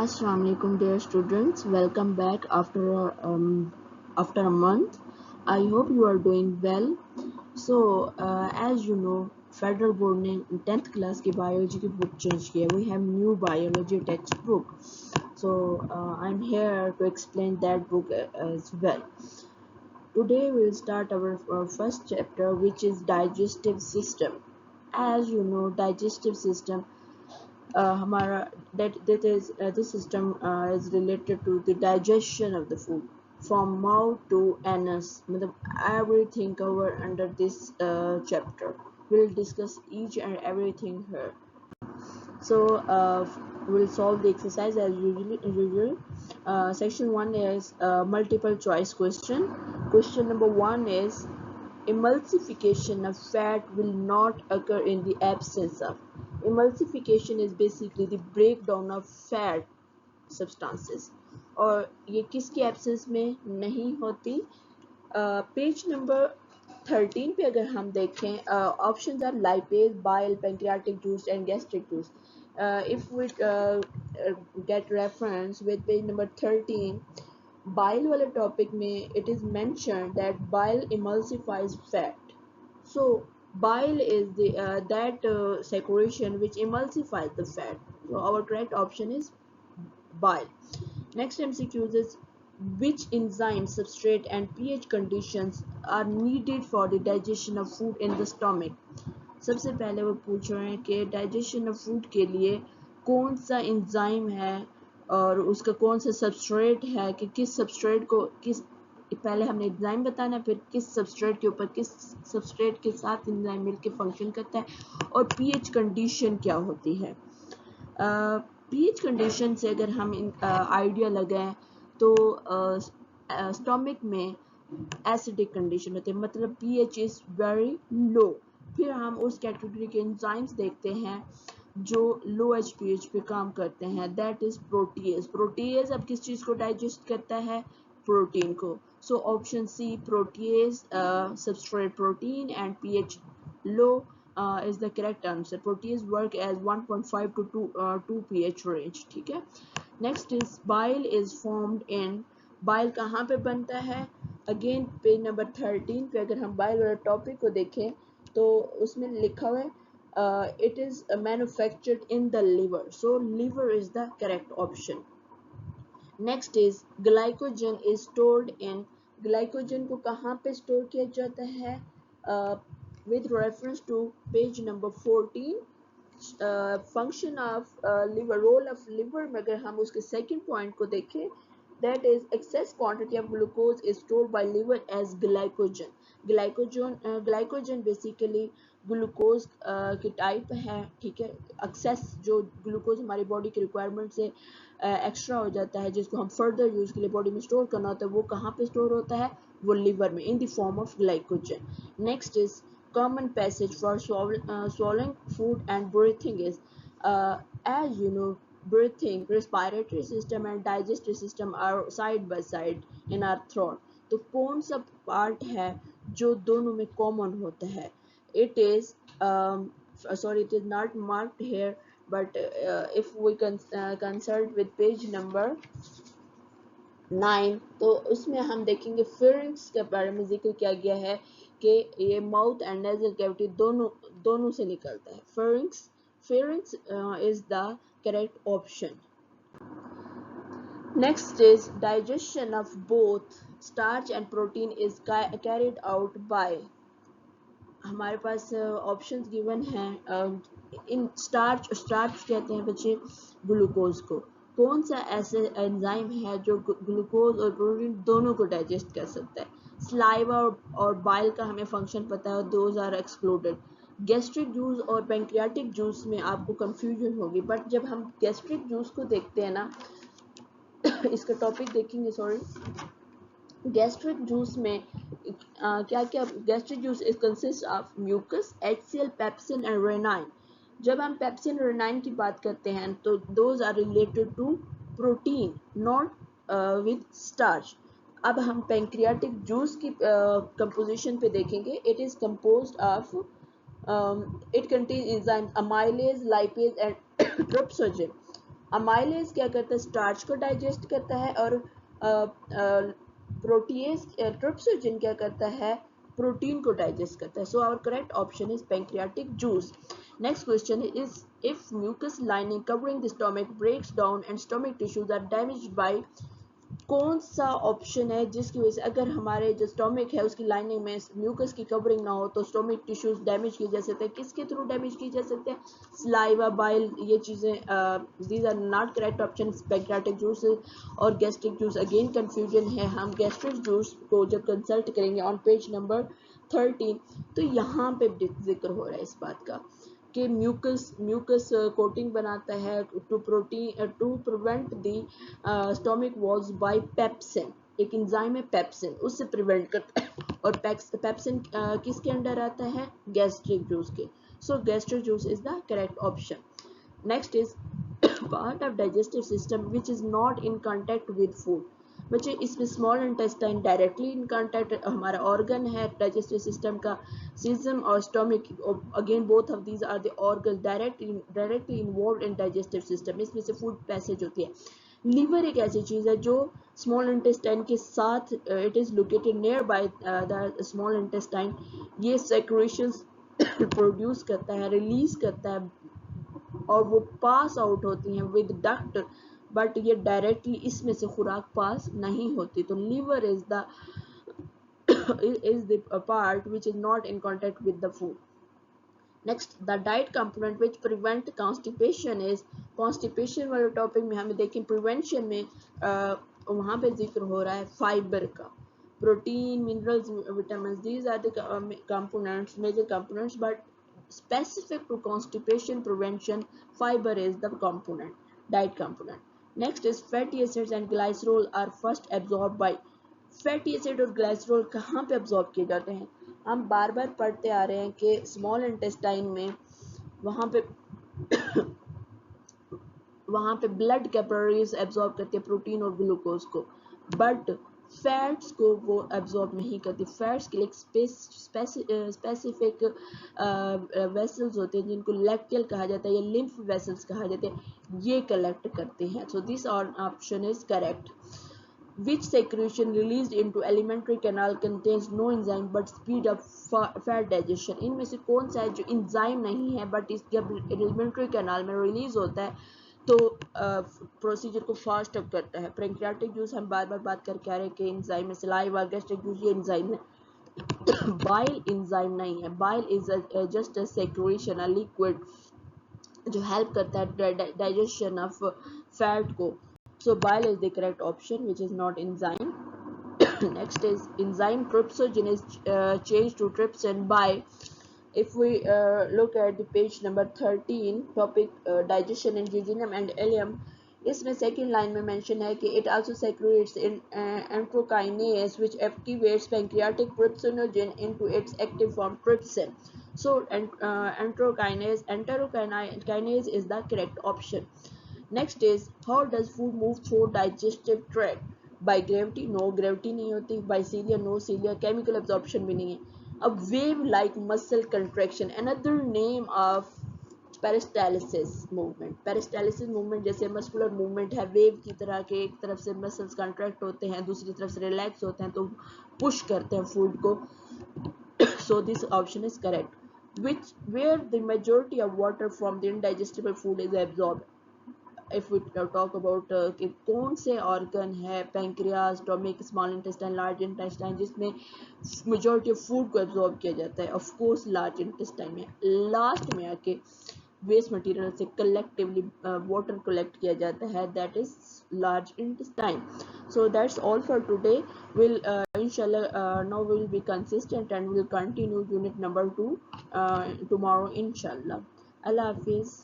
Assalamu alaikum dear students, welcome back after a month. I hope you are doing well. As you know, Federal Board ने 10th class की biology की book change किया. We have new biology textbook. I'm here to explain that book as well. Today we'll start our first chapter, which is digestive system. As you know, digestive system हमारा that is this system is related to the digestion of the food from mouth to anus. मतलब everything covered under this chapter. We'll discuss each and everything here. So we'll solve the exercise as usual. Section 1 is multiple choice question. Question number 1 is emulsification of fat will not occur in the absence of. Emulsification is basically the breakdown of fat substances और ये किसकी absence में नहीं होती. Page number 13 पे अगर हम देखें options are lipase bile pancreatic juice and gastric juice. If we get reference with page number 13 bile वाले टॉपिक में it is mention that bile emulsifies fat. So bile is the that secretion which emulsifies the fat. So our correct option is bile. Next MCQ is which enzymes, substrate and pH conditions are needed for the digestion of food in the stomach. सबसे पहले वो पूछ रहे हैं कि digestion of food के लिए कौन सा एंजाइम है और उसका कौन सा सबस्ट्रेट है कि किस सबस्ट्रेट को किस पहले हमने एंजाइम बताना है फिर किस सबस्ट्रेट के ऊपर किस सबस्ट्रेट के साथ एंजाइम मिलकर फंक्शन करता है और पीएच कंडीशन क्या होती है. पीएच कंडीशन से अगर हम आइडिया लगाएं तो स्टोमिक में एसिडिक कंडीशन होती है मतलब पीएच इज वेरी लो. फिर हम उस कैटेगरी के एंजाइम्स देखते हैं जो लो एच पीएच पे काम करते हैं दैट इज प्रोटीएज. प्रोटीएज अब किस चीज को डाइजेस्ट करता है प्रोटीन को. So option C protease substrate protein and pH low is the correct answer. Protease work as 1.5 to 2 pH range. ठीक है. Next is bile is formed in. bile कहाँ पे बनता है. Again पेज नंबर 13 पे अगर हम bile वाले टॉपिक को देखें तो उसमें लिखा हुआ है it is manufactured in the liver. So liver is the correct option. Next is glycogen is stored in. glycogen को कहाँ पे स्टोर किया जाता है with reference to page number 14. Function of liver role of liver में अगर हम उसके सेकंड पॉइंट को देखें that is excess quantity of glucose is stored by liver as glycogen. glycogen basically glucose की टाइप है. ठीक है. एक्सेस जो ग्लूकोज हमारी बॉडी की रिक्वायरमेंट से एक्स्ट्रा हो जाता है जिसको हम फर्दर यूज के लिए बॉडी में स्टोर करना होता है वो कहाँ पे स्टोर होता है वो लिवर में in the form of glycogen. Next is common passage for swallowing food and breathing is as you know breathing respiratory system and digestive system are side by side in our throat. तो कौन सा part है जो दोनों में common होता है. it is sorry it is not marked here but if we consult with page number 9 तो उसमें हम देखेंगे फेरिंक्स के बारे में जिक्र किया गया है कि ये माउथ एंड नेजल कैविटी दोनों से निकलता है. Pharynx is the correct option. Next is digestion of both starch and protein is carried out by. हमारे पास ऑप्शंस गिवन हैं. इन स्टार्च कहते हैं बच्चे ग्लूकोज को. कौन सा ऐसे एंजाइम है जो ग्लूकोज और प्रोटीन दोनों को डाइजेस्ट कर सकता है. स्लाइवा और बाइल का हमें फंक्शन पता है those are excluded. Gastric juice और पैंक्रियाटिक जूस में आपको कंफ्यूजन होगी बट जब हम गैस्ट्रिक जूस को देखते हैं ना इसका टॉपिक देखेंगे सॉरी गैस्ट्रिक जूस में क्या क्या gastric juice is consist of mucus HCL pepsin and rennin. जब हम पेप्सिन रेनाइन की बात करते हैं तो those are related to protein not with starch. अब हम पैंक्रियाटिक जूस की कंपोजिशन पे देखेंगे. It is composed of it contains enzymes amylase lipase and trypsinogen. Amylase क्या करता है, स्टार्च को डाइजेस्ट करता है, और प्रोटीएज ट्रिप्सिन क्या करता है, प्रोटीन को डाइजेस्ट करता है. So our correct option is pancreatic juice. Next question is if mucus lining covering the stomach breaks down and stomach tissues are damaged by, कौन सा ऑप्शन है जिसकी वजह से अगर हमारे जो स्टोमिक है उसकी लाइनिंग में म्यूकस की कवरिंग ना हो तो स्टोमिक टिश्यूज डैमेज किए जा सकते हैं. किसके थ्रू डैमेज किए जा सकते हैं, सलाइवा, बाइल, ये चीज़ें. These are not correct option. Pancreatic juice और गैस्ट्रिक जूस अगेन कंफ्यूजन है. हम गैस्ट्रिक जूस को जब कंसल्ट करेंगे ऑन पेज नंबर 13 तो यहाँ पे जिक्र हो रहा है इस बात का कि म्यूकस कोटिंग बनाता है to prevent the stomach walls by pepsin. एक इंजाइम है पेप्सिन, उससे प्रिवेंट करता है. और पेप्सिन किसके अंडर आता है, गैस्ट्रिक जूस के. So gastric juice is the correct option. Next is part of digestive system which is not in contact with food. बच्चे इसमें small intestine directly in contact हमारा ऑर्गन है डाइजेस्टिव सिस्टम का. सीजम और stomach again both of these are the organ directly involve in digestive system. इसमें से food passage होती है. लीवर एक ऐसी चीज़ है जो स्मॉल इंटेस्टाइन के साथ it is located near by the small intestine. ये सेक्रेशंस प्रोड्यूस करता है, रिलीज करता है, और वो पास आउट होती हैं विद डक्ट, बट ये डायरेक्टली इसमें से खुराक पास नहीं होती. तो liver is the part which is not in contact with the food. Next the diet component which prevent constipation is. Constipation वाले टॉपिक में हमें देखें प्रिवेंशन में वहाँ पे जिक्र हो रहा है फाइबर का. Protein, minerals, vitamin, these are the components, major components, but specific to constipation prevention fiber is the component, diet component. Next is fatty acids and glycerol are first absorbed by. Fatty acid और glycerol कहाँ पे absorb किए जाते हैं, हम बार बार पढ़ते आ रहे हैं कि स्मॉल इंटेस्टाइन में वहाँ पे ब्लड कैपिलरीज एब्जॉर्ब करती है प्रोटीन और ग्लूकोज को, बट फैट्स को वो एब्जॉर्ब नहीं करती. फैट्स के लिए स्पेसिफिक वेसल्स होते हैं जिनको लैक्टियल कहा जाता है या लिम्फ वेसल्स कहा जाते हैं, ये कलेक्ट करते हैं. So this option is correct. Which secretion released into alimentary canal contains no enzyme but speed up fat digestion. इनमें से कौन सा है जो इंजाइम नहीं है बट इस जब एलिमेंट्री कैनाल में रिलीज होता है तो प्रोसीजर को फास्ट अप करता है. पैंक्रियाटिक जूस हम बार बार बात करके आ रहे हैं कि इंजाइम है. सलाइवा, गैस्ट्रिक जूस ये इंजाइम है. बाइल इंजाइम नहीं है. Bile is just a secretion, a liquid जो हेल्प करता है डाइजेशन ऑफ फैट को. So bile is the correct option, which is not enzyme. Next is enzyme trypsin is changed to trypsin by. If we look at the page number 13, topic digestion in jejunum and ileum, इसमें second line में mention है कि it also secretes in enterokinase which activates pancreatic trypsinogen into its active form trypsin. So enterokinase is the correct option. Next is how does food move through digestive tract? By gravity? No, gravity नहीं होती. By cilia? No, cilia. Chemical absorption भी नहीं है. A wave like muscle contraction, another name of peristalsis movement. Peristalsis movement जैसे muscular movement है wave की तरह के, एक तरफ से मसल्स कंट्रैक्ट होते हैं दूसरी तरफ से रिलैक्स होते हैं तो पुश करते हैं फूड को. So this option is correct. Which where the majority of water from the indigestible food is absorbed. If we talk about कि कौन से ऑर्गन है, pancreas, stomach, small intestine, large intestine, जिसमें मेजॉरिटी ऑफ फूड को absorb किया जाता है, of course large intestine में. लास्ट में आके वेस्ट मटेरियल से कलेक्टिवली वाटर कलेक्ट किया जाता है, that is large intestine. So that's all for today. We'll inshallah now we will be consistent and we'll continue unit number 2 tomorrow inshallah. Allah Hafiz.